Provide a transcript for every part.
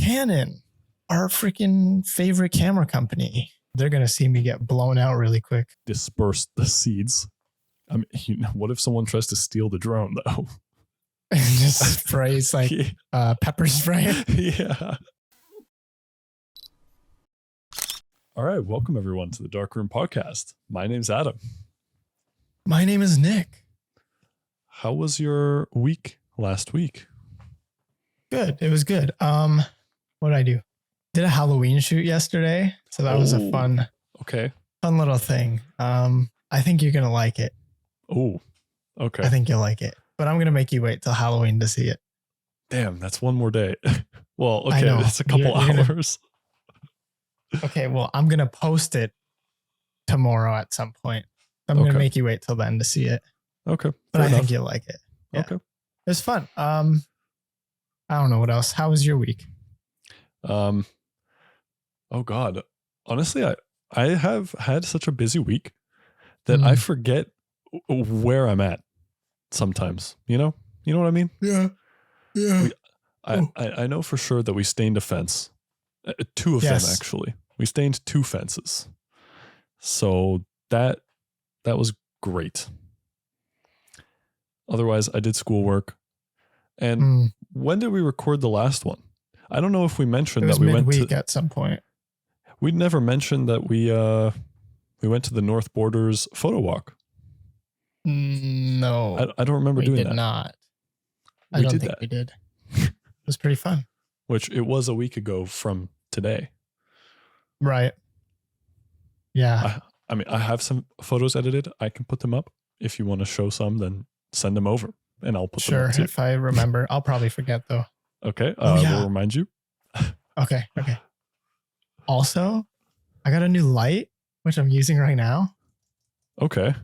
Canon, our freaking favorite camera company. They're going to see me get blown out really quick. Disperse the seeds. I mean, what if someone tries to steal the drone, though? Just sprays like pepper spray. Yeah. All right. Welcome, everyone, to the Dark Room Podcast. My name's Adam. My name is Nick. How was your week last week? Good. It was good. What did I do? Did a Halloween shoot yesterday. So that was a fun little thing. I think you're going to like it. Oh, okay. I think you'll like it. But I'm going to make you wait till Halloween to see it. Damn, that's one more day. Well, okay, that's a couple hours. Okay, well, I'm going to post it tomorrow at some point. I'm going to make you wait till then to see it. Okay. But I think you'll like it. Yeah. Okay. It was fun. I don't know what else. How was your week? Oh God. Honestly, I have had such a busy week that I forget where I'm at sometimes, you know what I mean? Yeah. Yeah. I know for sure that we stained a fence. Two of them, actually. We stained 2 fences. So that was great. Otherwise, I did schoolwork. And when did we record the last one? I don't know if we mentioned that we went to at some point. We'd never mentioned that we went to the North Borders photo walk. No. I don't remember doing that. We did not. I don't think we did. It was pretty fun. Which it was a week ago from today. Right. Yeah. I mean, I have some photos edited. I can put them up. If you want to show some, then send them over and I'll put them up too. Sure, if I remember. I'll probably forget though. Okay. We'll remind you. Okay. Also, I got a new light, which I'm using right now. Okay.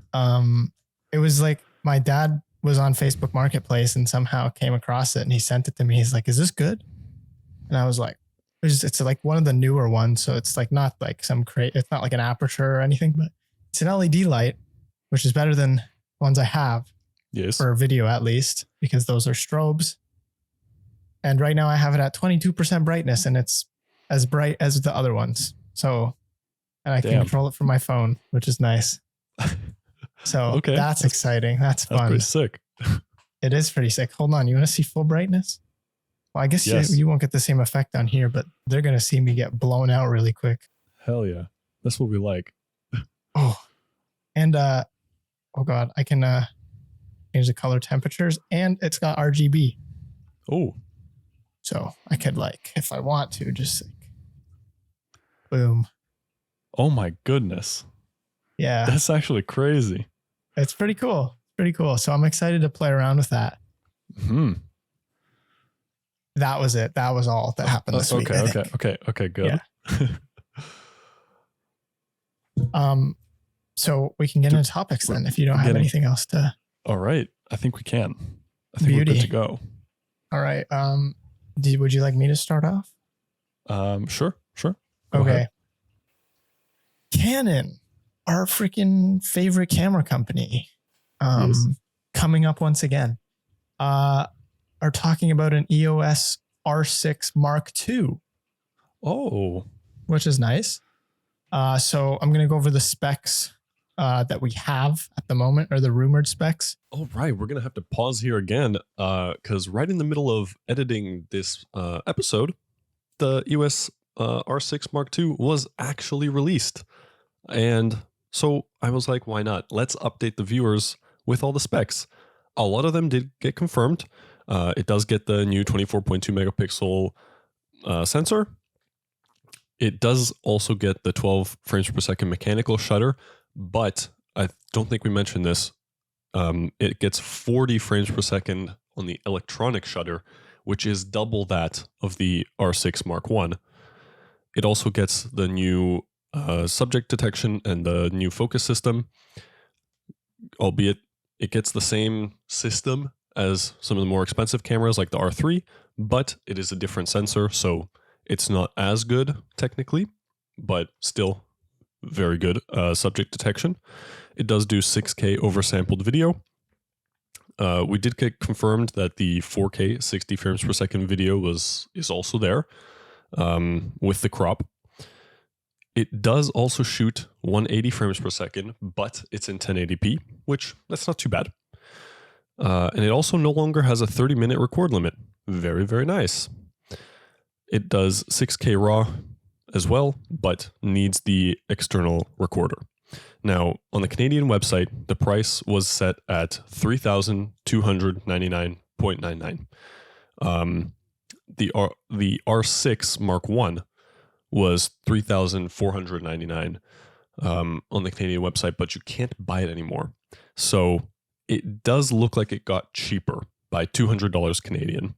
It was like my dad was on Facebook Marketplace and somehow came across it and he sent it to me. He's like, "Is this good?" And I was like, "It's like one of the newer ones, so it's like not like it's not like an aperture or anything, but it's an LED light, which is better than ones I have." Yes. For video at least, because those are strobes. And right now I have it at 22% brightness and it's as bright as the other ones. So, and I can control it from my phone, which is nice. So that's exciting. That's fun. That's pretty sick. It is pretty sick. Hold on. You want to see full brightness? Well, I guess you won't get the same effect on here, but they're going to see me get blown out really quick. Hell yeah. That's what we like. Oh, and, oh God, I can, change the color temperatures and it's got RGB. Oh. So I could if I want to, just boom. Oh my goodness. Yeah. That's actually crazy. It's pretty cool. So I'm excited to play around with that. That was it. That was all that happened this week. Okay, good. Yeah. So we can get into topics then if you don't have anything else to. All right. I think we can. I think we're good to go. All right. Would you like me to start off? Sure. Go ahead. Canon, our freaking favorite camera company, coming up once again, are talking about an EOS R6 Mark II. Oh. Which is nice. So I'm going to go over the specs that we have at the moment, or the rumored specs. All right, we're going to have to pause here again because right in the middle of editing this episode, the EOS R6 Mark II was actually released. And so I was like, why not? Let's update the viewers with all the specs. A lot of them did get confirmed. It does get the new 24.2 megapixel sensor. It does also get the 12 frames per second mechanical shutter. But I don't think we mentioned this. It gets 40 frames per second on the electronic shutter, which is double that of the R6 Mark I. It also gets the new subject detection and the new focus system, albeit it gets the same system as some of the more expensive cameras like the R3, but it is a different sensor, so it's not as good technically, but still very good subject detection. It does do 6K oversampled video. We did get confirmed that the 4K 60 frames per second video is also there. with the crop. It does also shoot 180 frames per second, but it's in 1080p, which that's not too bad. And it also no longer has a 30-minute record limit. Very, very nice. It does 6K RAW as well, but needs the external recorder. Now, on the Canadian website, the price was set at $3,299.99. The R6 Mark I was $3,499 on the Canadian website, but you can't buy it anymore. So it does look like it got cheaper by $200 Canadian.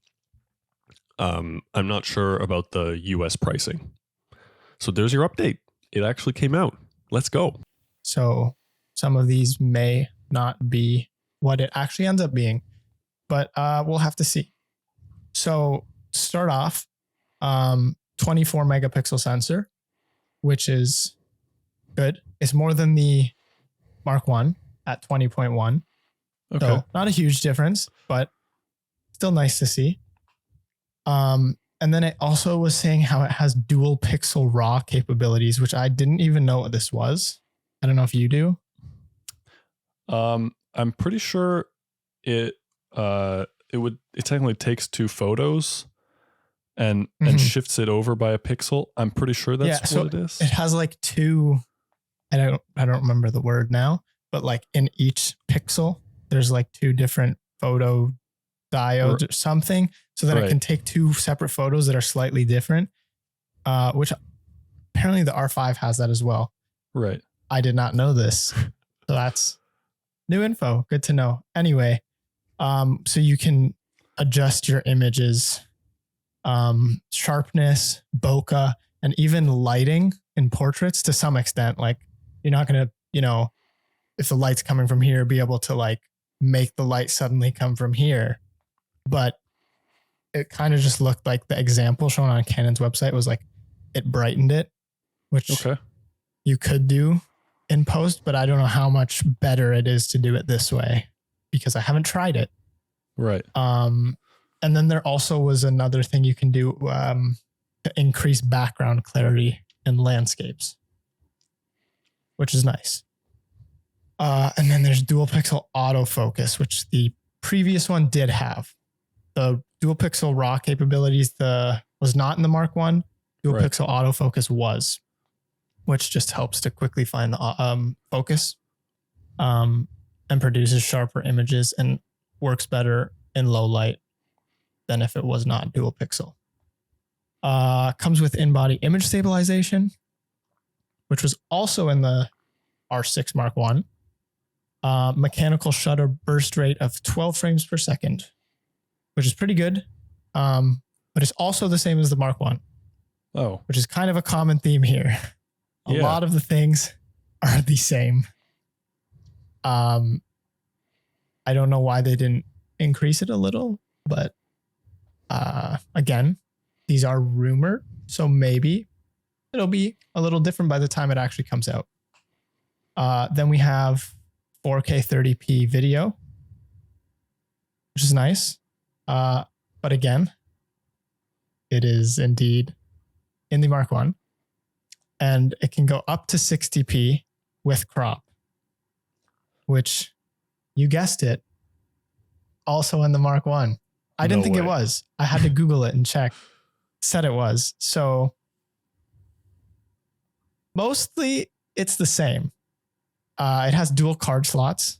I'm not sure about the US pricing. So there's your update. It actually came out. Let's go. So some of these may not be what it actually ends up being, but we'll have to see. So start off, 24 megapixel sensor, which is good. It's more than the Mark I at 20.1. Okay. So not a huge difference, but still nice to see. And then it also was saying how it has dual pixel RAW capabilities, which I didn't even know what this was. I don't know if you do. I'm pretty sure it technically takes two photos and shifts it over by a pixel. I'm pretty sure that's what it is. It has like two, I don't remember the word now, but like in each pixel, there's like two different photo diodes or something, so that it can take two separate photos that are slightly different, which apparently the R5 has that as well. Right. I did not know this. So that's new info. Good to know. Anyway, so you can adjust your images, sharpness, bokeh, and even lighting in portraits to some extent. Like you're not going to, if the light's coming from here, be able to like make the light suddenly come from here. But it kind of just looked like the example shown on Canon's website was like it brightened it, which you could do in post, but I don't know how much better it is to do it this way because I haven't tried it. Right. And then there also was another thing you can do to increase background clarity in landscapes, which is nice. And then there's dual pixel autofocus, which the previous one did have. The dual pixel RAW capabilities was not in the Mark I. Dual pixel autofocus was, which just helps to quickly find the focus and produces sharper images and works better in low light than if it was not dual pixel. Comes with in-body image stabilization, which was also in the R6 Mark I. Mechanical shutter burst rate of 12 frames per second, which is pretty good. But it's also the same as the Mark I. Oh. Which is kind of a common theme here. A lot of the things are the same. I don't know why they didn't increase it a little, but again, these are rumored, so maybe it'll be a little different by the time it actually comes out. Then we have 4K 30p video, which is nice. But again, it is indeed in the Mark I, and it can go up to 60p with crop, which you guessed it, also in the Mark I. I didn't think it was. I had to Google it and check. Said it was. So mostly it's the same. It has dual card slots.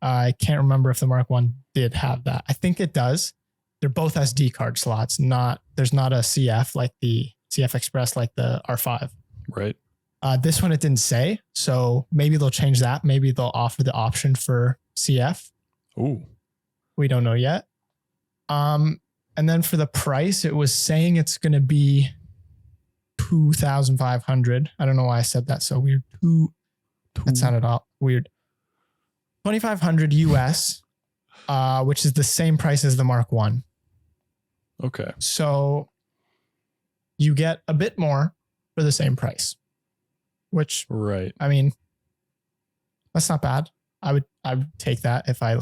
I can't remember if the Mark I did have that. I think it does. They're both SD card slots. There's not a CF like the CF Express like the R5. Right. This one it didn't say, so maybe they'll change that. Maybe they'll offer the option for CF. Ooh. We don't know yet. And then for the price, it was saying it's going to be $2,500. I don't know why I said that so weird. That sounded all weird. $2,500 US, which is the same price as the Mark I. Okay. So you get a bit more for the same price, which, I mean, that's not bad. I would take that if I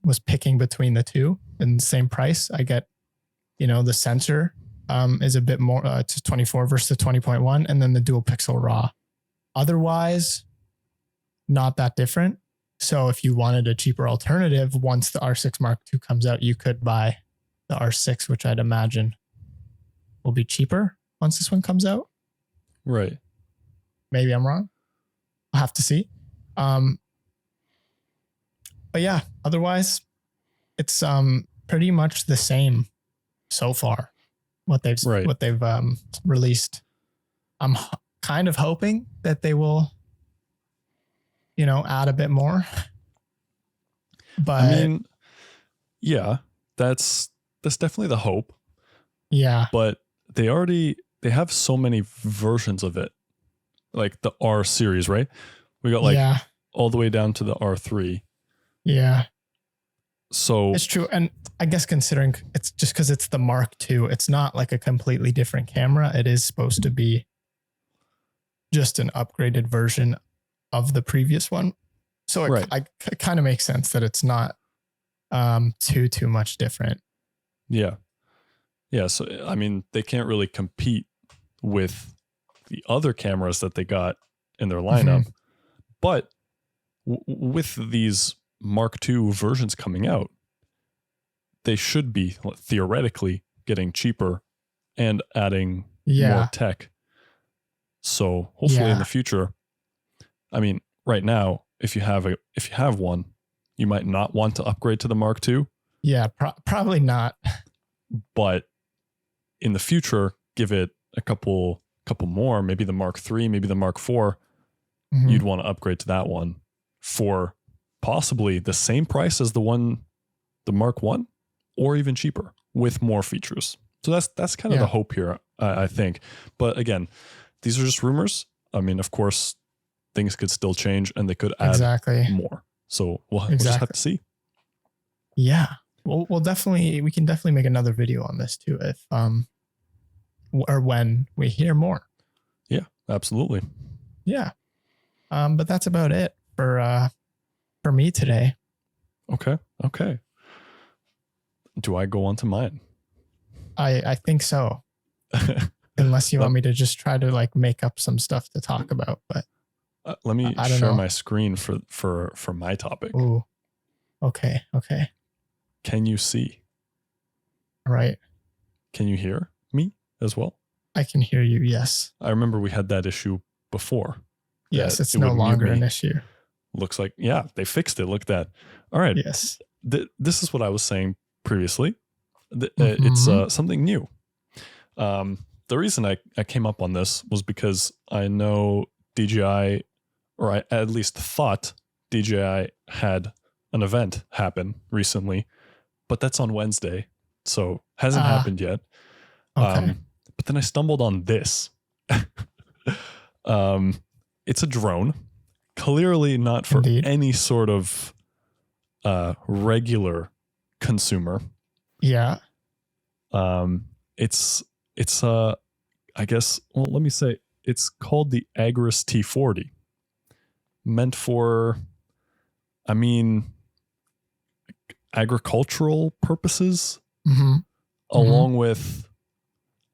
was picking between the two in the same price. I get, the sensor is a bit more to 24 versus the 20.1, and then the dual pixel RAW. Otherwise, not that different. So if you wanted a cheaper alternative, once the R6 Mark II comes out, you could buy the R6, which I'd imagine will be cheaper once this one comes out. Right. Maybe I'm wrong. I'll have to see. But yeah, otherwise, it's pretty much the same so far. What they've released. I'm kind of hoping that they will, add a bit more. But I mean, yeah, that's definitely the hope. Yeah. But they have so many versions of it. Like the R series, right? We got all the way down to the R3. Yeah. So it's true. And I guess considering it's just because it's the Mark II, it's not like a completely different camera. It is supposed to be just an upgraded version of the previous one. So it kind of makes sense that it's not too much different. Yeah. Yeah. So, I mean, they can't really compete with the other cameras that they got in their lineup. Mm-hmm. But with these Mark II versions coming out, they should be theoretically getting cheaper and adding more tech. So hopefully in the future, I mean, right now, if you have one, you might not want to upgrade to the Mark II. Yeah, probably not. But in the future, give it a couple more, maybe the Mark III, maybe the Mark IV. Mm-hmm. You'd want to upgrade to that one for possibly the same price as the Mark I, or even cheaper with more features. So that's kind of the hope here, I think. But again, these are just rumors. I mean, of course, things could still change and they could add more. So we'll just have to see. Yeah. We can definitely make another video on this too, if or when we hear more. Yeah, absolutely. Yeah. But that's about it for me today. Okay. Do I go on to mine? I think so. Unless you want me to just try to make up some stuff to talk about, but let me share my screen for my topic. Ooh. Okay. Can you see? All right. Can you hear me as well? I can hear you. Yes. I remember we had that issue before. Yes, it's no longer an issue. Looks like, they fixed it. Look at that. All right. Yes. This is what I was saying previously. It's something new. The reason I came up on this was because I know DJI, or I at least thought DJI had an event happen recently, but that's on Wednesday, so hasn't happened yet. Okay. But then I stumbled on this. It's a drone, clearly not for any sort of regular consumer. Yeah. It's I guess, well, let me say, it's called the AGRAS T40, meant for, I mean, agricultural purposes, along with,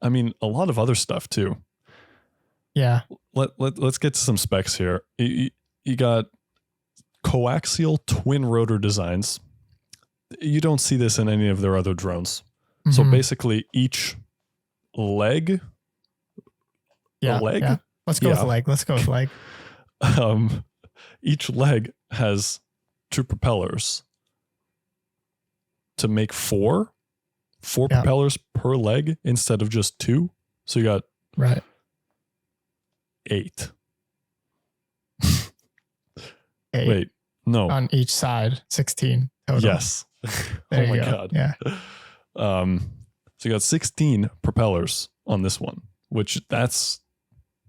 I mean, a lot of other stuff too. Yeah. Let's get to some specs here. You got coaxial twin rotor designs. You don't see this in any of their other drones. Mm-hmm. So basically each leg. Yeah. Let's go with leg. Each leg has two propellers to make four propellers per leg instead of just two. So you got 8. 8. Wait, no. On each side, 16 total. Yes. Oh my God. Yeah. So you got 16 propellers on this one, which that's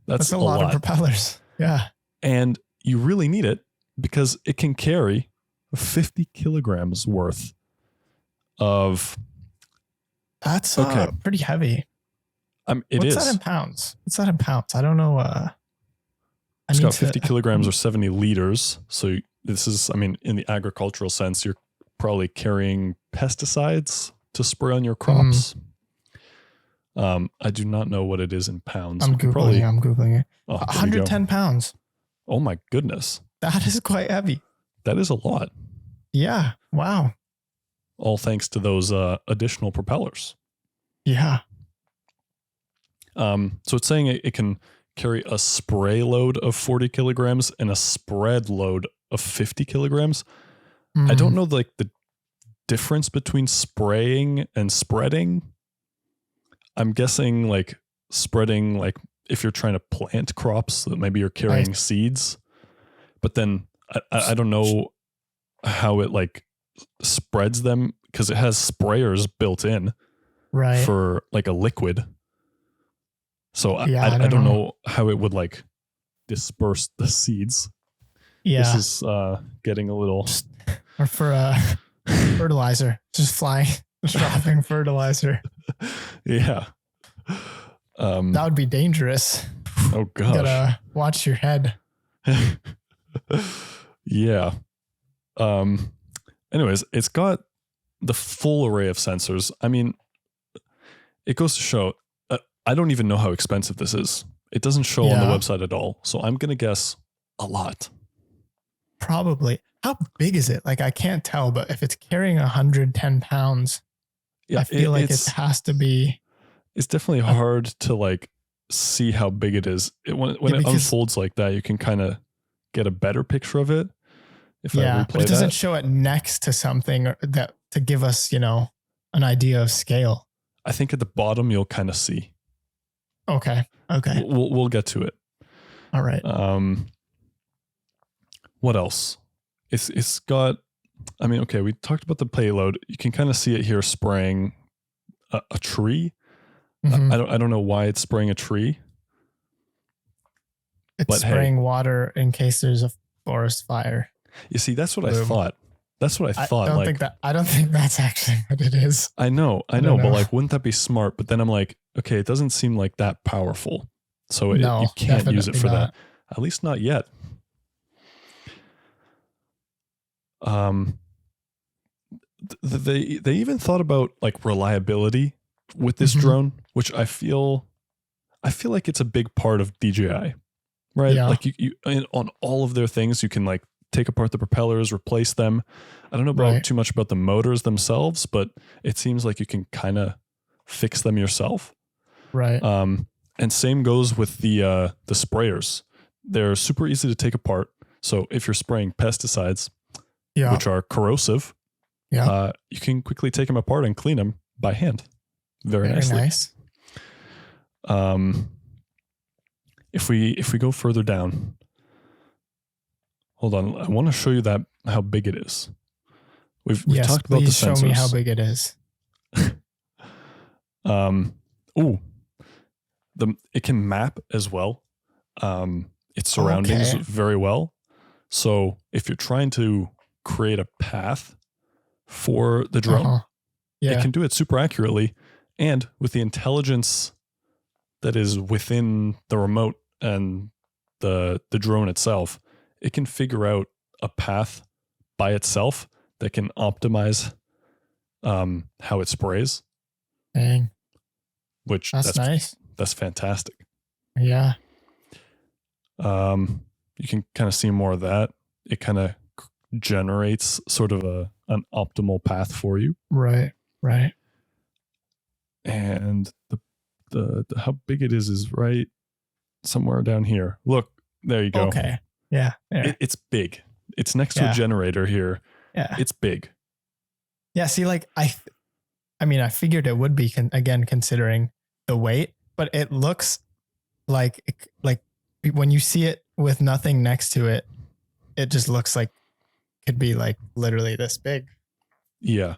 a lot of propellers. Yeah. And you really need it because it can carry 50 kilograms worth of. That's pretty heavy. What's that in pounds? I don't know. It's got 50 kilograms or 70 liters. So this is, I mean, in the agricultural sense, you're probably carrying pesticides to spray on your crops. I do not know what it is in pounds. I'm You can Googling it. I'm Googling it. Oh, there we go. 110 pounds. Oh my goodness. That is quite heavy. That is a lot. Yeah. Wow. All thanks to those additional propellers. Yeah. So it's saying it can carry a spray load of 40 kilograms and a spread load of 50 kilograms. I don't know like the difference between spraying and spreading. I'm guessing like spreading, like if you're trying to plant crops, that maybe you're carrying seeds, but then I don't know how it like spreads them, because it has sprayers built in for like a liquid. So I don't know how it would like disperse the seeds. Yeah. This is getting a little... Or for fertilizer. Just flying, just dropping fertilizer. Yeah. That would be dangerous. Oh gosh. You gotta watch your head. Yeah. Anyways, it's got the full array of sensors. I mean, it goes to show, I don't even know how expensive this is. It doesn't show on the website at all. So I'm going to guess a lot. Probably. How big is it? Like, I can't tell, but if it's carrying 110 pounds, I feel like it has to be. It's definitely hard to like see how big it is. When it unfolds like that, you can kind of get a better picture of it. If I replay but it doesn't show it next to something that to give us, an idea of scale. I think at the bottom you'll kind of see. Okay. We'll get to it. All right. What else? It's got, I mean, okay, we talked about the payload. You can kind of see it here spraying a tree. Mm-hmm. I don't know why it's spraying a tree. It's spraying water in case there's a forest fire. You see, that's what I thought. That's what I thought. I don't think that's actually what it is. I know, but like, wouldn't that be smart? But then I'm like, okay, it doesn't seem like that powerful. So you can't use it for that. At least not yet. They even thought about like reliability with this drone, which I feel like it's a big part of DJI, right? Yeah. Like you on all of their things, you can like take apart the propellers, replace them. I don't know about too much about the motors themselves, but it seems like you can kind of fix them yourself. Right. And same goes with the sprayers. They're super easy to take apart. So if you're spraying pesticides, which are corrosive, you can quickly take them apart and clean them by hand. Very nicely. Nice. If we go further down, hold on. I want to show you how big it is. We've talked about the sensors. Show me how big it is. It can map as well. Its surroundings very well. So if you're trying to create a path for the drone, it can do it super accurately, and with the intelligence that is within the remote and the drone itself, it can figure out a path by itself that can optimize how it sprays. Dang. Which that's nice. That's fantastic. Yeah. You can kind of see more of that. It kind of generates sort of an optimal path for you. Right. And the how big it is right somewhere down here. Look, there you go. Okay. Yeah. It's big. It's next to a generator here. Yeah. It's big. Yeah. See, like I mean, I figured it would be again considering the weight, but it looks like when you see it with nothing next to it, it just looks like it could be like literally this big. Yeah.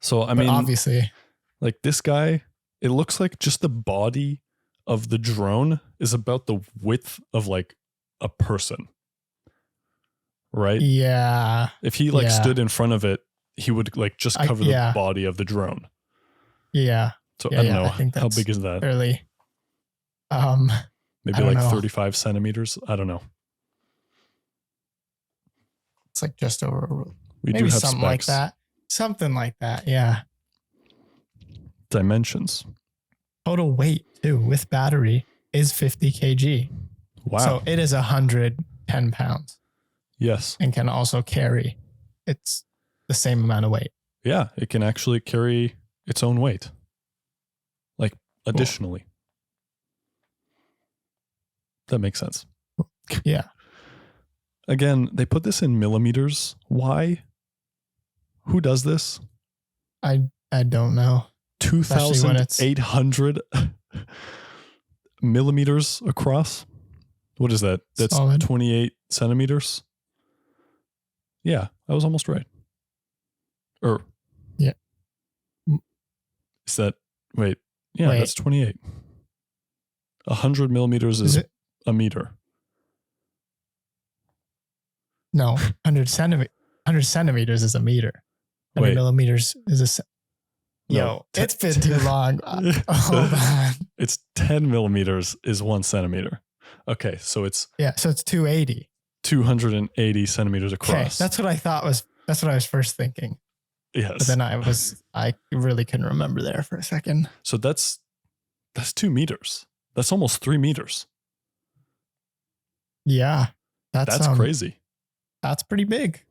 So I mean, obviously, like this guy, it looks like just the body of the drone is about the width of like a person. Right? Yeah. If he stood in front of it, he would like just cover the body of the drone. Yeah. So I don't know. How big is that? Fairly. Maybe like 35 centimeters. I don't know. It's like just over. We maybe do have something specs. like that. Something like that. Yeah. Dimensions. total weight too with battery is 50 kg. Wow. So it is 110 pounds Yes. and can also carry it's the same amount of weight. Yeah, it can actually carry its own weight. Like additionally. That makes sense. Yeah. Again, they put this in millimeters. Why? Who does this? I don't know. 2,800 millimeters across. What is that? That's Solid. 28 centimeters. Yeah, I was almost right. Or yeah. Is that wait? Yeah, Wait. that's 28. 100 millimeters is a meter. No, 100 centimeters is a meter. 100 Wait. millimeters is No, Yo, it's been too long. Hold on. It's 10 millimeters is 1 centimeter. Okay, so it's so it's 280. 280 centimeters Okay, across. that's what I thought that's what I was first thinking. Yes. But then I really couldn't remember there for a second. So that's 2 meters. That's almost 3 meters. Yeah. That's crazy. That's pretty big.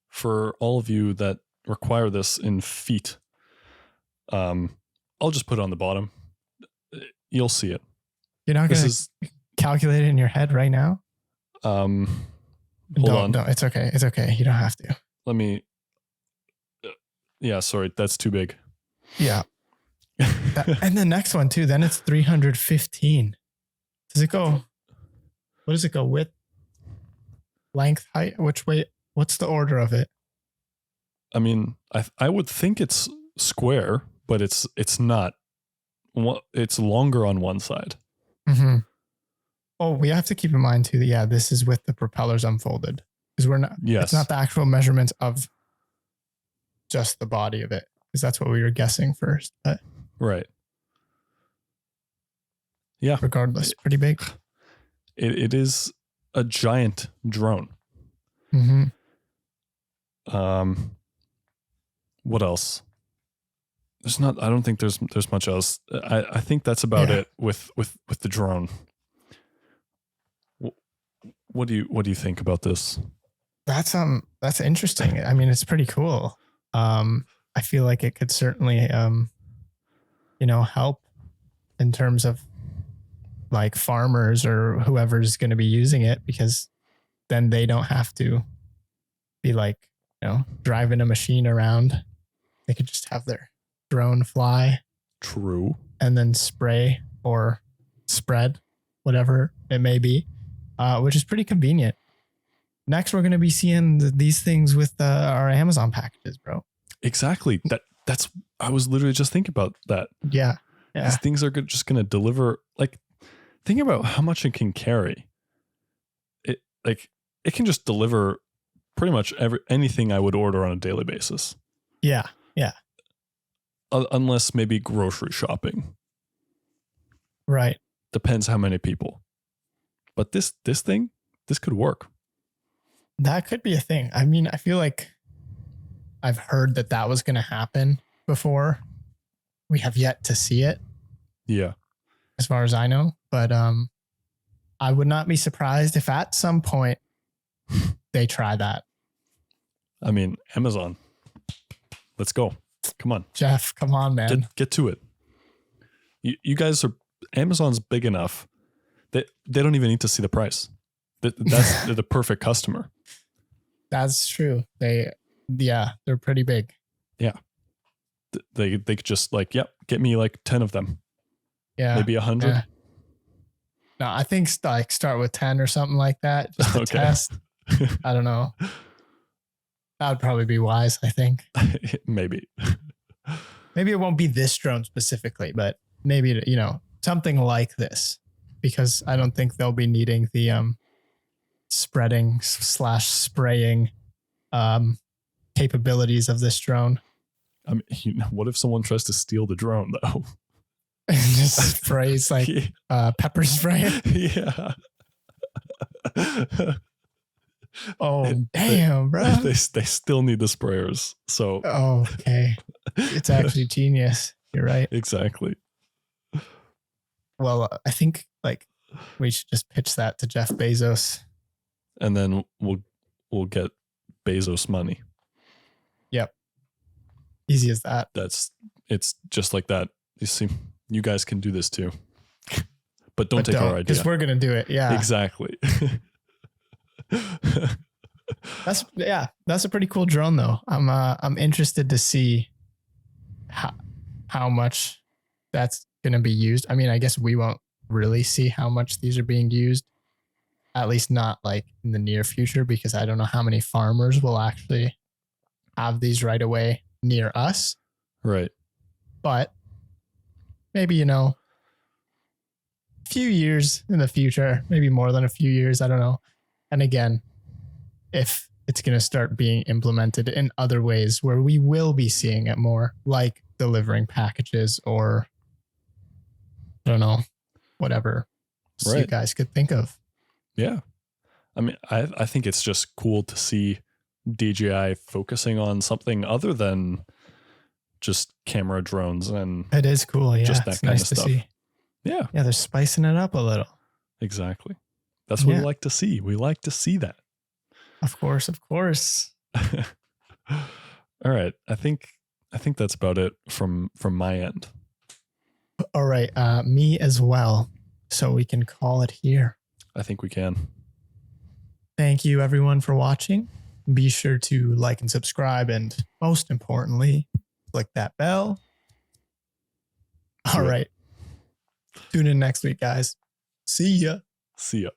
For all of you that require this in feet, I'll just put it on the bottom. You'll see it. You're not going to calculate it in your head right now? Hold on. No, it's okay. It's okay. You don't have to. Let me. Yeah, sorry. That's too big. Yeah. And the next one too, then it's 315. Does it go? What does it go? Width, length, height? Which way? What's the order of it? I mean, I would think it's square, but it's not. It's longer on one side. Mm-hmm. Oh, we have to keep in mind too that this is with the propellers unfolded because we're not. Yes. It's not the actual measurements of just the body of it because that's what we were guessing first. But right. Yeah. Regardless, pretty big. It is a giant drone. Mm-hmm. What else? I don't think there's much else. I think that's about it with the drone. What do you think about this? That's interesting. I mean, it's pretty cool. I feel like it could certainly help in terms of like farmers or whoever's going to be using it, because then they don't have to be like, driving a machine around. They could just have their drone fly. True. And then spray or spread, whatever it may be, which is pretty convenient. Next, we're going to be seeing these things with our Amazon packages, bro. Exactly. I was literally just thinking about that. Yeah. These things are just going to deliver. Like, think about how much it can carry. It can just deliver pretty much anything I would order on a daily basis. Yeah. Yeah. Unless maybe grocery shopping. Right. Depends how many people. But this could work. That could be a thing. I mean, I feel like I've heard that was going to happen before. We have yet to see it. Yeah. As far as I know. But I would not be surprised if at some point they try that. I mean, Amazon. Let's go. Come on. Jeff, come on, man. Get to it. You guys are... Amazon's big enough that they don't even need to see the price. They're the perfect customer. That's true. They're pretty big. Yeah. They could just get me like 10 of them. Yeah. Maybe 100. Yeah. No, I think start with 10 or something like that. Just to test. I don't know. That would probably be wise, I think. Maybe. Maybe it won't be this drone specifically, but maybe, something like this, because I don't think they'll be needing the spreading / spraying capabilities of this drone. I mean, what if someone tries to steal the drone though? Just sprays like pepper spray. Yeah. Oh, damn, bro. They still need the sprayers. So. Oh, okay. It's actually genius. You're right. Exactly. Well, I think like we should just pitch that to Jeff Bezos. And then we'll get Bezos money. Yep. Easy as that. It's just like that. You see, you guys can do this too. But don't take our idea. Because we're gonna do it. Yeah. Exactly. That's a pretty cool drone though. I'm interested to see how much that's gonna be used. I mean, I guess we won't really see how much these are being used, at least not like in the near future, because I don't know how many farmers will actually have these right away near us. Right. But maybe, a few years in the future, maybe more than a few years, I don't know. And again, if it's going to start being implemented in other ways where we will be seeing it more, like delivering packages or, I don't know, whatever you guys could think of. Yeah. I mean, I think it's just cool to see DJI focusing on something other than just camera drones, and it is cool. Yeah. just that it's kind nice of to stuff. see. Yeah. Yeah. They're spicing it up a little. Exactly. That's what we like to see. We like to see that. Of course. Of course. All right. I think that's about it from my end. All right. Me as well. So we can call it here. I think we can. Thank you everyone for watching. Be sure to like and subscribe, and most importantly, click that bell. All right. Tune in next week, guys. See ya. See ya.